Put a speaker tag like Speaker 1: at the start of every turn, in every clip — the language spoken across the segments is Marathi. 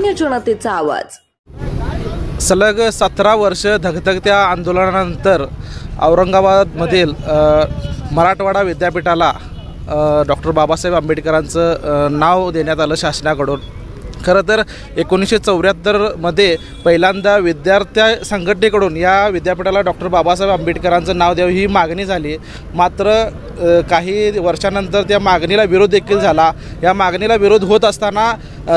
Speaker 1: सामान्य जनतेचा आवाज।
Speaker 2: सलग 17 वर्ष धगधगत्या आंदोलनानंतर औरंगाबादमधील मराठवाडा विद्यापीठाला डॉक्टर बाबासाहेब आंबेडकरांचं नाव देण्यात आलं शासनाकडून। खरं तर 1974मध्ये पहिल्यांदा विद्यार्थी संघटनेकडून या विद्यापीठाला डॉक्टर बाबासाहेब आंबेडकरांचं नाव द्यावं ही मागणी झाली। मात्र काही वर्षानंतर त्या मागणीला विरोध देखील झाला। या मागणीला विरोध होत असताना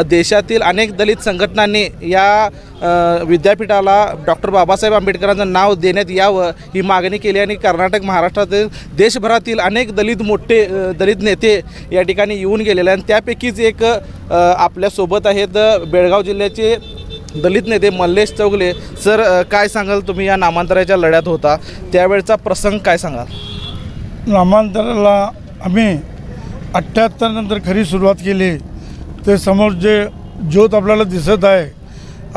Speaker 2: देशातील अनेक दलित संघटनांनी या विद्यापीठाला डॉक्टर बाबासाहेब आंबेडकरांचं नाव देण्यात यावं ही मागणी केली आणि कर्नाटक, महाराष्ट्रातील, देशभरातील अनेक मोठे दलित नेते या ठिकाणी येऊन गेलेले आणि त्यापैकीच एक आपल्यासोबत आहेत बेळगाव जिल्ह्याचे दलित नेते मल्लेश चौगले। सर, काय सांगाल तुम्ही या नामांतराच्या लढ्यात होता त्यावेळचा प्रसंग काय सांगाल?
Speaker 3: नामांतराला आम्ही 78 नंतर खरी सुरुवात केली। ते समोर जे ज्योत आपल्याला दिसत आहे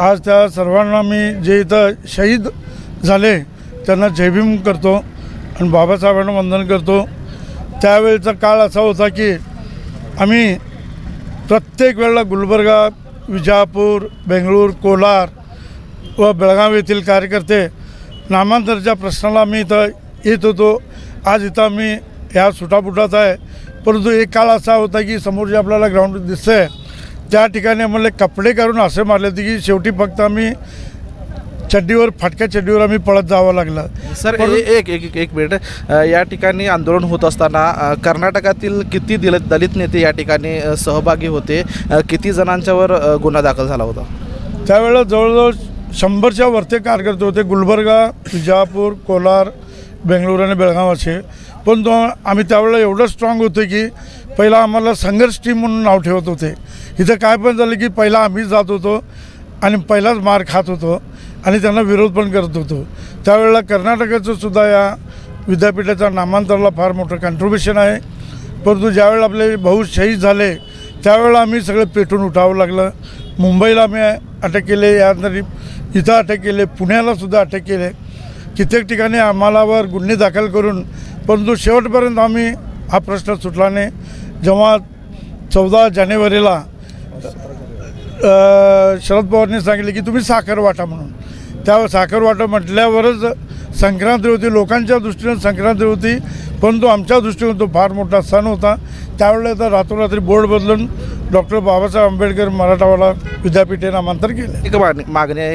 Speaker 3: आज त्या सर्वांना मी जे इथं शहीद झाले त्यांना जयभीम करतो आणि बाबासाहेबांना वंदन करतो। त्यावेळेचा काळ असा होता की आम्ही प्रत्येक वेळेला गुलबर्गा, विजापूर, बेंगळूर, कोलार व बेळगाव येथील कार्यकर्ते नामांतराच्या प्रश्नाला आम्ही इथं येत होतो। आज इथं आम्ही ह्या सुटापुटात आहे, परंतु एक काळ असा होता की समोर जे आपल्याला ग्राउंड दिसतं आहे त्या ठिकाणी आम्हाला कपडे करून असे मारले होते की शेवटी फक्त आम्ही चड्डीवर, फाटक्या चड्डीवर आम्ही पळत जावं लागलं।
Speaker 2: सर, एक मिनिट, या ठिकाणी आंदोलन होत असताना कर्नाटकातील किती दलित नेते या ठिकाणी सहभागी होते? किती जणांच्यावर गुन्हा दाखल झाला होता?
Speaker 3: त्यावेळेला जवळजवळ 100च्या वरती कार्यकर्ते होते, गुलबर्गा, विजापूर, कोलार, बेंगळूर आणि बेळगाव असे। पण आम्ही त्यावेळेला एवढं स्ट्रॉंग होतो की पहिला आम्हाला संघर्ष टीम म्हणून नाव ठेवत होते। इथं काय पण झालं की पहिला आम्हीच जात होतो आणि पहिलाच मार खात होतो आणि त्यांना विरोध पण करत होतो। त्यावेळेला कर्नाटकाचं सुद्धा या विद्यापीठाच्या नामांतराला फार मोठं कॉन्ट्रिब्युशन आहे। परंतु ज्यावेळेला आपले भाऊ शहीद झाले त्यावेळेला आम्ही सगळं पेटून उठावं लागलं। मुंबईला आम्ही अटक केले, यानंतर इथं अटक केले, पुण्यालासुद्धा अटक केले, कित्येक ठिकाणी आम्हालावर गुन्हे दाखल करून, परंतु शेवटपर्यंत आम्ही हा प्रश्न सुटला नाही। जेव्हा 14 जानेवारीला शरद पवारांनी सांगितले की तुम्ही साखर वाटा म्हणून, त्या साखर वाटा म्हटल्यावरच संक्रांती होती, लोकांच्या दृष्टीने संक्रांती होती, परंतु आमच्या दृष्टीने तो फार मोठा सण होता। त्यावेळेला तर रातोरात्री बोर्ड बदलून डॉक्टर बाबासाहेब आंबेडकर मराठवाडा विद्यापीठ हे नामांतर केले।
Speaker 2: एक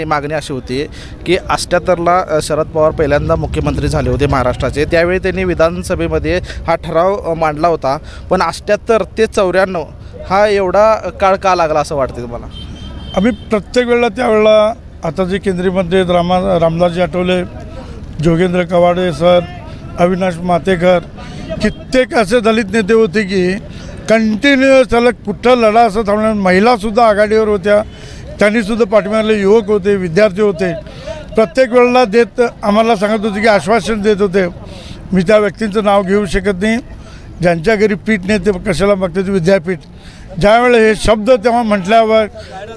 Speaker 2: मागणी अशी होती की 78ला शरद पवार पहिल्यांदा मुख्यमंत्री झाले होते महाराष्ट्राचे, त्यावेळी त्यांनी विधानसभेमध्ये हा ठराव मांडला होता, पण 78 ते 94 हा एवढा काळ का लागला असं वाटतं तुम्हाला?
Speaker 3: आम्ही प्रत्येक वेळेला त्यावेळेला आता जे केंद्रीय मंत्री रामदासजी आठवले, जोगेंद्र कवाडे सर, अविनाश मातेकर, कित्येक असे दलित नेते होते की कंटिन्युअस त्याला कुठं लढा असं थांबणार। महिलासुद्धा आघाडीवर होत्या, त्यांनीसुद्धा पाठीमागले युवक होते, विद्यार्थी होते, प्रत्येक वेळेला देत आम्हाला सांगत होते की आश्वासन देत होते। मी त्या व्यक्तींचं नाव घेऊ शकत नाही ज्यांच्या घरी पीठ नाही ते कशाला बघते ते विद्यापीठ। ज्यावेळेला हे शब्द तेव्हा म्हटल्यावर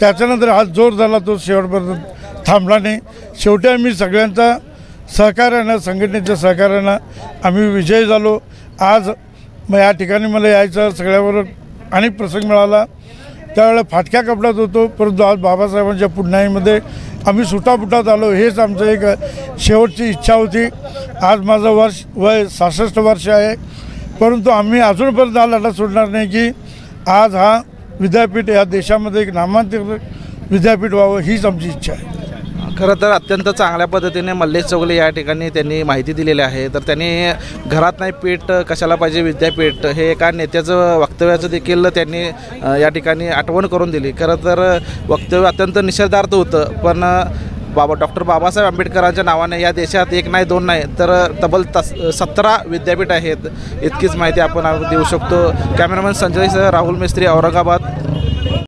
Speaker 3: त्याच्यानंतर हा जोर झाला, तो शेवटपर्यंत थांबला नाही। शेवटी आम्ही सगळ्यांचा सहकार्यानं, संघटनेच्या सहकार्यानं आम्ही विजयी झालो। आज मग या ठिकाणी मला यायचं सगळ्याबरोबर अनेक प्रसंग मिळाला। त्यावेळेला फाटक्या कपड्यात होतो, परंतु आज बाबासाहेबांच्या पुण्याईमध्ये आम्ही सुटापुटात आलो। हेच आमचं एक शेवटची इच्छा होती। आज माझं वय 66 वर्ष आहे, परंतु आम्ही अजूनपर्यंत हा लढा सोडणार नाही की आज हा विद्यापीठ या देशामध्ये एक नामांकित विद्यापीठ व्हावं हीच आमची इच्छा आहे।
Speaker 2: खरं तर अत्यंत चांगल्या पद्धतीने मल्लेश चौगले या ठिकाणी त्यांनी माहिती दिलेली आहे। तर त्यांनी घरात नाही पीठ कशाला पाहिजे विद्यापीठ हे एका नेत्याचं वक्तव्याचं देखील त्यांनी या ठिकाणी आठवण करून दिली। खरं तर वक्तव्य अत्यंत निषेधार्थ होतं, पण डॉक्टर बाबासाहेब आंबेडकरांच्या नावाने या देशात एक नाही, दोन नाही तर तब्बल 17 विद्यापीठ आहेत, इतकीच माहिती आपण देऊ शकतो। कॅमेरामॅन संजयसह राहुल मिस्त्री, औरंगाबाद।